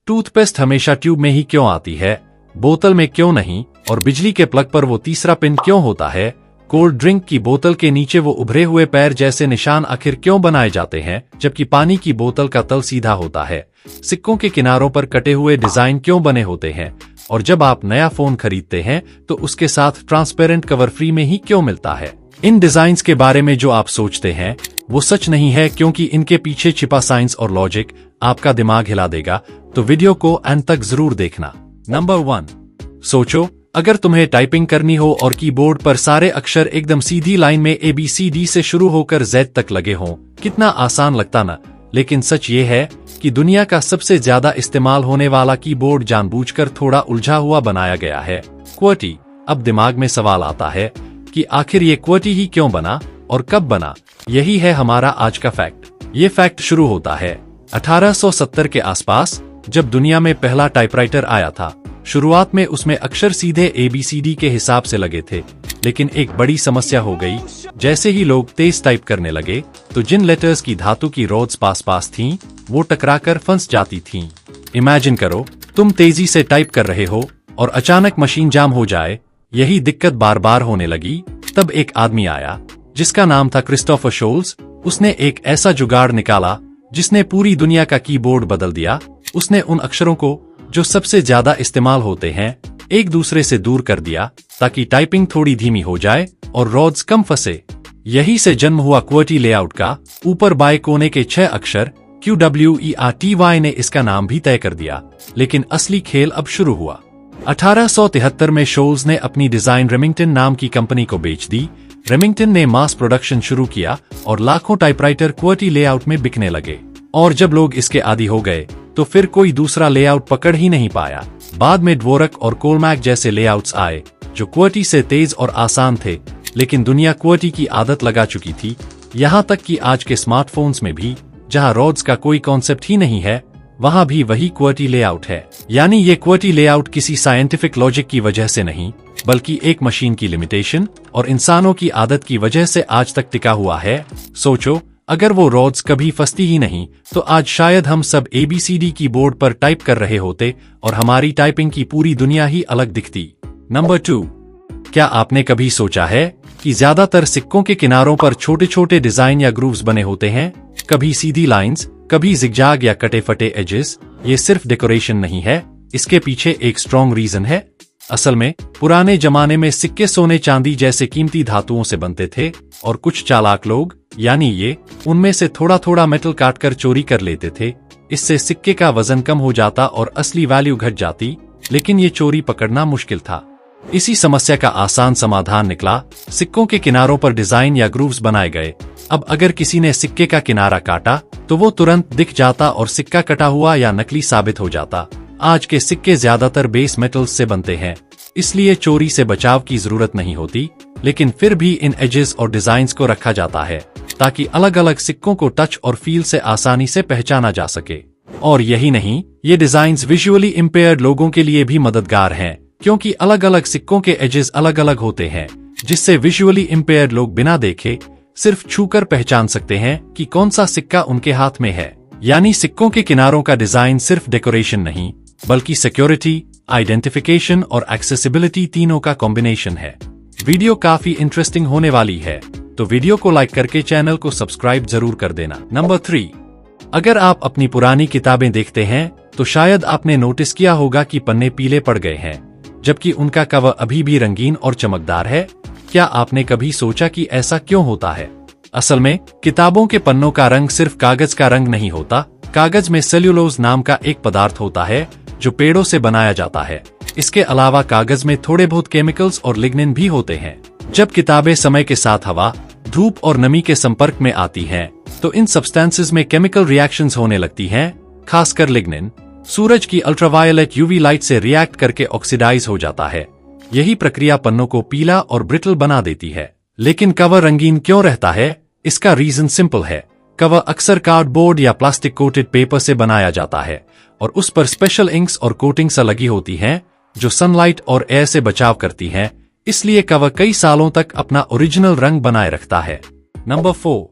Toothpaste हमेशा tube में ही क्यों आती है, बोतल में क्यों नहीं, और बिजली के प्लग पर वो तीसरा पिन क्यों होता है। कोल्ड ड्रिंक की बोतल के नीचे वो उभरे हुए पैर जैसे निशान आखिर क्यों बनाए जाते हैं, जबकि पानी की बोतल का तल सीधा होता है। सिक्कों के किनारों पर कटे हुए डिजाइन क्यों बने होते हैं, और जब आप नया फोन खरीदते हैं तो उसके साथ ट्रांसपेरेंट कवर फ्री में ही क्यों मिलता है। इन डिजाइन्स के बारे में जो आप सोचते हैं वो सच नहीं है, क्योंकि इनके पीछे छिपा साइंस और लॉजिक आपका दिमाग हिला देगा। तो वीडियो को अंत तक जरूर देखना। नंबर 1, सोचो अगर तुम्हें टाइपिंग करनी हो और कीबोर्ड पर सारे अक्षर एकदम सीधी लाइन में ABCD से शुरू होकर Z तक लगे हों, कितना आसान लगता ना। लेकिन सच ये है कि दुनिया का सबसे ज्यादा इस्तेमाल होने वाला कीबोर्ड जानबूझकर थोड़ा उलझा हुआ बनाया गया है, QWERTY। अब दिमाग में सवाल आता है कि आखिर ये QWERTY ही क्यों बना और कब बना। यही है हमारा आज का फैक्ट। ये फैक्ट शुरू होता है 1870 के आसपास, जब दुनिया में पहला टाइपराइटर आया था। शुरुआत में उसमें अक्षर सीधे ABCD के हिसाब से लगे थे, लेकिन एक बड़ी समस्या हो गई। जैसे ही लोग तेज टाइप करने लगे तो जिन लेटर्स की धातु की रोड्स पास थीं, वो टकराकर फंस जाती थीं। इमेजिन करो, तुम तेजी से टाइप कर रहे हो और अचानक मशीन जाम हो जाए। यही दिक्कत बार बार होने लगी। तब एक आदमी आया जिसका नाम था क्रिस्टोफर शोल्स। उसने एक ऐसा जुगाड़ निकाला जिसने पूरी दुनिया का कीबोर्ड बदल दिया। उसने उन अक्षरों को जो सबसे ज्यादा इस्तेमाल होते हैं एक दूसरे से दूर कर दिया, ताकि टाइपिंग थोड़ी धीमी हो जाए और रोड्स कम फंसे। यही से जन्म हुआ QWERTY लेआउट का। ऊपर बाएं कोने के 6 अक्षर QWERTY ने इसका नाम भी तय कर दिया। लेकिन असली खेल अब शुरू हुआ। 1873 में शोल्स ने अपनी डिजाइन रेमिंगटन नाम की कंपनी को बेच दी। रेमिंगटन ने मास प्रोडक्शन शुरू किया और लाखों टाइपराइटर QWERTY लेआउट में बिकने लगे। और जब लोग इसके आदी हो गए तो फिर कोई दूसरा लेआउट पकड़ ही नहीं पाया। बाद में ड्वोरक और कोलमैक जैसे लेआउट्स आए जो QWERTY से तेज और आसान थे, लेकिन दुनिया QWERTY की आदत लगा चुकी थी। यहाँ तक कि आज के स्मार्टफोन्स में भी, जहाँ रोड्स का कोई कॉन्सेप्ट ही नहीं है, वहाँ भी वही QWERTY लेआउट है। यानी ये QWERTY लेआउट किसी साइंटिफिक लॉजिक की वजह से नहीं, बल्कि एक मशीन की लिमिटेशन और इंसानों की आदत की वजह से आज तक टिका हुआ है। सोचो, अगर वो रोड्स कभी फंसती ही नहीं तो आज शायद हम सब ABCD कीबोर्ड पर टाइप कर रहे होते और हमारी टाइपिंग की पूरी दुनिया ही अलग दिखती। नंबर 2, क्या आपने कभी सोचा है कि ज्यादातर सिक्कों के किनारों पर छोटे छोटे डिजाइन या ग्रूव्स बने होते हैं? कभी सीधी लाइंस, कभी जिगजैग या कटे फटे एजेस। ये सिर्फ डेकोरेशन नहीं है, इसके पीछे एक स्ट्रॉन्ग रीजन है। असल में पुराने जमाने में सिक्के सोने चांदी जैसे कीमती धातुओं से बनते थे, और कुछ चालाक लोग, यानी ये, उनमें से थोड़ा थोड़ा मेटल काटकर चोरी कर लेते थे। इससे सिक्के का वजन कम हो जाता और असली वैल्यू घट जाती, लेकिन ये चोरी पकड़ना मुश्किल था। इसी समस्या का आसान समाधान निकला। सिक्कों के किनारों पर डिजाइन या ग्रूव्स बनाए गए। अब अगर किसी ने सिक्के का किनारा काटा तो वो तुरंत दिख जाता और सिक्का कटा हुआ या नकली साबित हो जाता। आज के सिक्के ज्यादातर बेस मेटल्स से बनते हैं, इसलिए चोरी से बचाव की जरूरत नहीं होती। लेकिन फिर भी इन एजेस और डिजाइन्स को रखा जाता है ताकि अलग अलग सिक्कों को टच और फील से आसानी से पहचाना जा सके। और यही नहीं, ये डिजाइन्स विजुअली इम्पेयर्ड लोगों के लिए भी मददगार हैं, क्योंकि अलग अलग सिक्कों के एजेस अलग अलग होते हैं, जिससे विजुअली इम्पेयर्ड लोग बिना देखे सिर्फ छूकर पहचान सकते हैं कि कौन सा सिक्का उनके हाथ में है। यानी सिक्कों के किनारों का डिजाइन सिर्फ डेकोरेशन नहीं, बल्कि सिक्योरिटी, आइडेंटिफिकेशन और एक्सेसिबिलिटी तीनों का कॉम्बिनेशन है। वीडियो काफी इंटरेस्टिंग होने वाली है, तो वीडियो को लाइक करके चैनल को सब्सक्राइब जरूर कर देना। नंबर 3, अगर आप अपनी पुरानी किताबें देखते हैं तो शायद आपने नोटिस किया होगा कि पन्ने पीले पड़ गए हैं, जबकि उनका कवर अभी भी रंगीन और चमकदार है। क्या आपने कभी सोचा कि ऐसा क्यों होता है? असल में किताबों के पन्नों का रंग सिर्फ कागज का रंग नहीं होता। कागज में सेल्यूलोज नाम का एक पदार्थ होता है जो पेड़ों से बनाया जाता है। इसके अलावा कागज में थोड़े बहुत केमिकल्स और लिग्निन भी होते हैं। जब किताबें समय के साथ हवा, धूप और नमी के संपर्क में आती हैं, तो इन सब्सटेंसेस में केमिकल रिएक्शंस होने लगती हैं। खासकर लिग्निन सूरज की अल्ट्रावायलेट UV लाइट से रिएक्ट करके ऑक्सीडाइज हो जाता है। यही प्रक्रिया पन्नों को पीला और ब्रिटल बना देती है। लेकिन कवर रंगीन क्यों रहता है? इसका रीजन सिंपल है। कवर अक्सर कार्डबोर्ड या प्लास्टिक कोटेड पेपर से बनाया जाता है और उस पर स्पेशल इंक्स और कोटिंग्स लगी होती हैं जो सनलाइट और एयर से बचाव करती हैं। इसलिए कवर कई सालों तक अपना ओरिजिनल रंग बनाए रखता है। नंबर 4,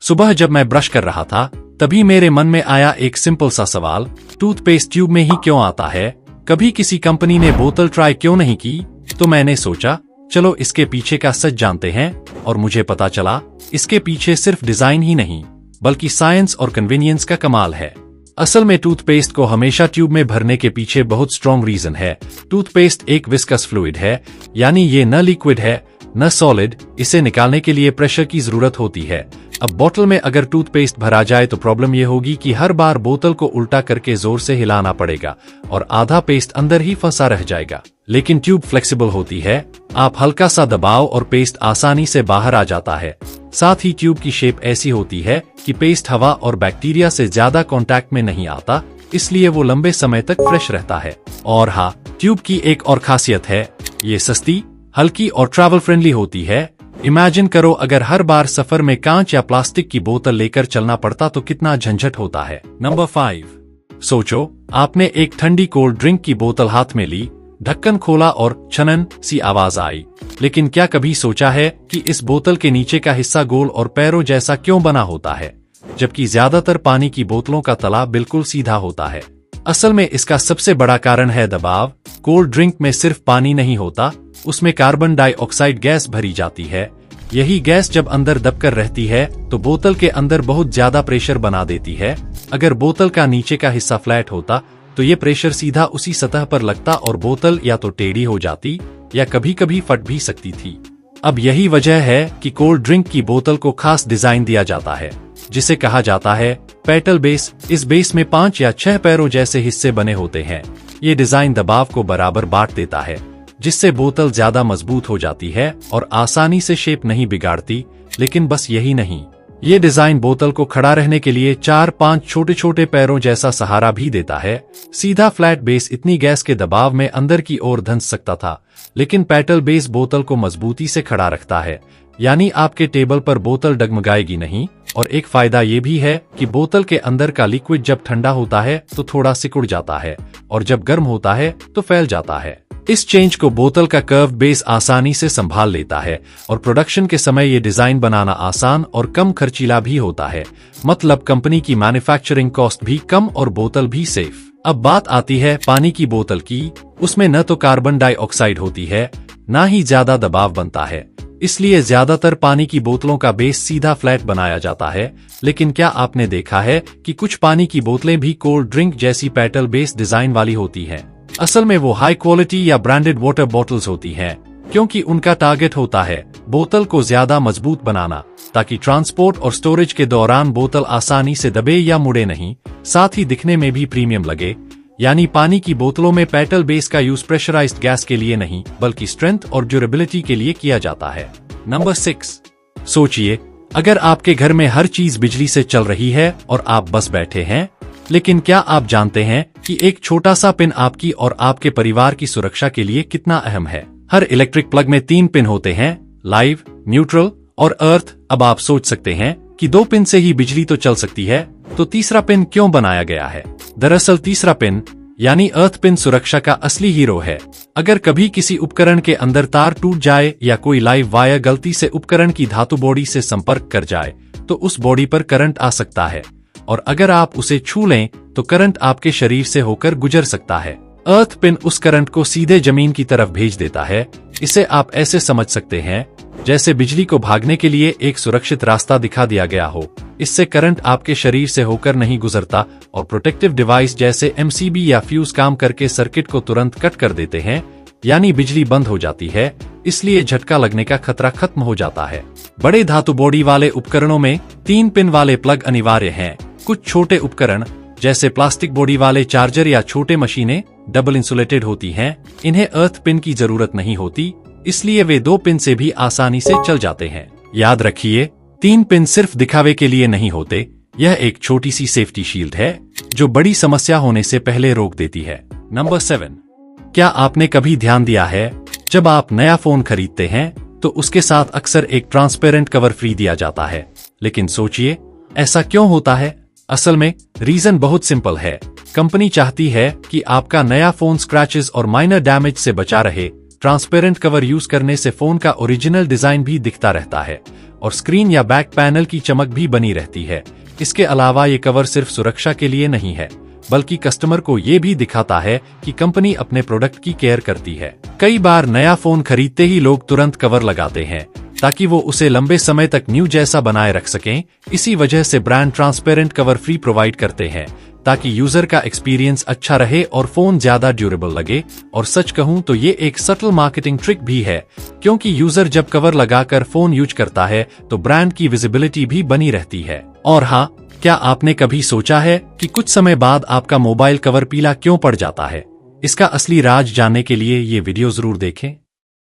सुबह जब मैं ब्रश कर रहा था तभी मेरे मन में आया एक सिंपल सा सवाल, टूथपेस्ट ट्यूब में ही क्यों आता है? कभी किसी कंपनी ने बोतल ट्राई क्यों नहीं की? तो मैंने सोचा चलो इसके पीछे का सच जानते हैं, और मुझे पता चला इसके पीछे सिर्फ डिजाइन ही नहीं बल्कि साइंस और कन्वीनियंस का कमाल है। असल में टूथपेस्ट को हमेशा ट्यूब में भरने के पीछे बहुत स्ट्रॉन्ग रीजन है। टूथपेस्ट एक विस्कस फ्लूइड है, यानी ये न लिक्विड है न सॉलिड। इसे निकालने के लिए प्रेशर की जरूरत होती है। अब बोतल में अगर टूथपेस्ट भरा जाए तो प्रॉब्लम ये होगी कि हर बार बोतल को उल्टा करके जोर से हिलाना पड़ेगा और आधा पेस्ट अंदर ही फंसा रह जाएगा। लेकिन ट्यूब फ्लेक्सिबल होती है, आप हल्का सा दबाव और पेस्ट आसानी से बाहर आ जाता है। साथ ही ट्यूब की शेप ऐसी होती है कि पेस्ट हवा और बैक्टीरिया से ज्यादा कांटेक्ट में नहीं आता, इसलिए वो लंबे समय तक फ्रेश रहता है। और हाँ, ट्यूब की एक और खासियत है, ये सस्ती, हल्की और ट्रैवल फ्रेंडली होती है। इमेजिन करो अगर हर बार सफर में कांच या प्लास्टिक की बोतल लेकर चलना पड़ता तो कितना झंझट होता है। नंबर 5, सोचो आपने एक ठंडी कोल्ड ड्रिंक की बोतल हाथ में ली, ढक्कन खोला और छनन सी आवाज आई। लेकिन क्या कभी सोचा है कि इस बोतल के नीचे का हिस्सा गोल और पैरों जैसा क्यों बना होता है, जबकि ज्यादातर पानी की बोतलों का तला बिल्कुल सीधा होता है? असल में इसका सबसे बड़ा कारण है दबाव। कोल्ड ड्रिंक में सिर्फ पानी नहीं होता, उसमें कार्बन डाइऑक्साइड गैस भरी जाती है। यही गैस जब अंदर दबकर रहती है तो बोतल के अंदर बहुत ज्यादा प्रेशर बना देती है। अगर बोतल का नीचे का हिस्सा फ्लैट होता तो ये प्रेशर सीधा उसी सतह पर लगता और बोतल या तो टेढ़ी हो जाती या कभी कभी फट भी सकती थी। अब यही वजह है कि कोल्ड ड्रिंक की बोतल को खास डिजाइन दिया जाता है, जिसे कहा जाता है पेटल बेस। इस बेस में 5 या 6 पैरों जैसे हिस्से बने होते हैं। ये डिजाइन दबाव को बराबर बांट देता है, जिससे बोतल ज्यादा मजबूत हो जाती है और आसानी से शेप नहीं बिगाड़ती। लेकिन बस यही नहीं, ये डिजाइन बोतल को खड़ा रहने के लिए 4-5 छोटे छोटे पैरों जैसा सहारा भी देता है। सीधा फ्लैट बेस इतनी गैस के दबाव में अंदर की ओर धंस सकता था, लेकिन पेटल बेस बोतल को मजबूती से खड़ा रखता है, यानी आपके टेबल पर बोतल डगमगाएगी नहीं। और एक फायदा ये भी है कि बोतल के अंदर का लिक्विड जब ठंडा होता है तो थोड़ा सिकुड़ जाता है और जब गर्म होता है तो फैल जाता है। इस चेंज को बोतल का कर्व बेस आसानी से संभाल लेता है और प्रोडक्शन के समय ये डिजाइन बनाना आसान और कम खर्चीला भी होता है। मतलब कंपनी की मैन्युफैक्चरिंग कॉस्ट भी कम और बोतल भी सेफ। अब बात आती है पानी की बोतल की। उसमें न तो कार्बन डाइऑक्साइड होती है, ना ही ज्यादा दबाव बनता है, इसलिए ज्यादातर पानी की बोतलों का बेस सीधा फ्लैट बनाया जाता है। लेकिन क्या आपने देखा है कि कुछ पानी की बोतलें भी कोल्ड ड्रिंक जैसी पेटल बेस डिजाइन वाली होती हैं? असल में वो हाई क्वालिटी या ब्रांडेड वाटर बॉटल्स होती हैं, क्योंकि उनका टारगेट होता है बोतल को ज्यादा मजबूत बनाना, ताकि ट्रांसपोर्ट और स्टोरेज के दौरान बोतल आसानी से दबे या मुड़े नहीं। साथ ही दिखने में भी प्रीमियम लगे। यानी पानी की बोतलों में पेटल बेस का यूज प्रेशराइज्ड गैस के लिए नहीं बल्कि स्ट्रेंथ और ड्यूरेबिलिटी के लिए किया जाता है। नंबर 6, सोचिए अगर आपके घर में हर चीज बिजली से चल रही है और आप बस बैठे हैं, लेकिन क्या आप जानते हैं कि एक छोटा सा पिन आपकी और आपके परिवार की सुरक्षा के लिए कितना अहम है? हर इलेक्ट्रिक प्लग में 3 पिन होते हैं, लाइव, न्यूट्रल और अर्थ। अब आप सोच सकते हैं कि 2 पिन से ही बिजली तो चल सकती है, तो तीसरा पिन क्यों बनाया गया है? दरअसल तीसरा पिन यानी अर्थ पिन सुरक्षा का असली हीरो है। अगर कभी किसी उपकरण के अंदर तार टूट जाए या कोई लाइव वायर गलती से उपकरण की धातु बॉडी से संपर्क कर जाए तो उस बॉडी पर करंट आ सकता है, और अगर आप उसे छू लें तो करंट आपके शरीर से होकर गुजर सकता है। अर्थ पिन उस करंट को सीधे जमीन की तरफ भेज देता है। इसे आप ऐसे समझ सकते हैं जैसे बिजली को भागने के लिए एक सुरक्षित रास्ता दिखा दिया गया हो। इससे करंट आपके शरीर से होकर नहीं गुजरता और प्रोटेक्टिव डिवाइस जैसे एमसीबी या फ्यूज काम करके सर्किट को तुरंत कट कर देते हैं, यानी बिजली बंद हो जाती है। इसलिए झटका लगने का खतरा खत्म हो जाता है। बड़े धातु बॉडी वाले उपकरणों में 3 पिन वाले प्लग अनिवार्य हैं। कुछ छोटे उपकरण जैसे प्लास्टिक बॉडी वाले चार्जर या छोटे मशीनें डबल इंसुलेटेड होती हैं, इन्हें अर्थ पिन की जरूरत नहीं होती, इसलिए वे 2 पिन से भी आसानी से चल जाते हैं। याद रखिए, 3 पिन सिर्फ दिखावे के लिए नहीं होते, यह एक छोटी सी सेफ्टी शील्ड है जो बड़ी समस्या होने से पहले रोक देती है। नंबर 7, क्या आपने कभी ध्यान दिया है जब आप नया फोन खरीदते हैं तो उसके साथ अक्सर एक ट्रांसपेरेंट कवर फ्री दिया जाता है? लेकिन सोचिए ऐसा क्यों होता है? असल में रीजन बहुत सिंपल है। कंपनी चाहती है कि आपका नया फोन स्क्रैचेस और माइनर डैमेज से बचा रहे। ट्रांसपेरेंट कवर यूज करने से फोन का ओरिजिनल डिजाइन भी दिखता रहता है और स्क्रीन या बैक पैनल की चमक भी बनी रहती है। इसके अलावा ये कवर सिर्फ सुरक्षा के लिए नहीं है, बल्कि कस्टमर को ये भी दिखाता है कि कंपनी अपने प्रोडक्ट की केयर करती है। कई बार नया फोन खरीदते ही लोग तुरंत कवर लगाते हैं ताकि वो उसे लंबे समय तक न्यू जैसा बनाए रख सकें। इसी वजह से brand transparent cover free provide करते हैं ताकि यूजर का एक्सपीरियंस अच्छा रहे और फोन ज्यादा ड्यूरेबल लगे। और सच कहूं तो ये एक सटल मार्केटिंग ट्रिक भी है, क्योंकि यूजर जब कवर लगाकर फोन यूज करता है तो ब्रांड की विजिबिलिटी भी बनी रहती है। और हाँ, क्या आपने कभी सोचा है कि कुछ समय बाद आपका मोबाइल कवर पीला क्यों पड़ जाता है? इसका असली राज जानने के लिए ये वीडियो जरूर देखें।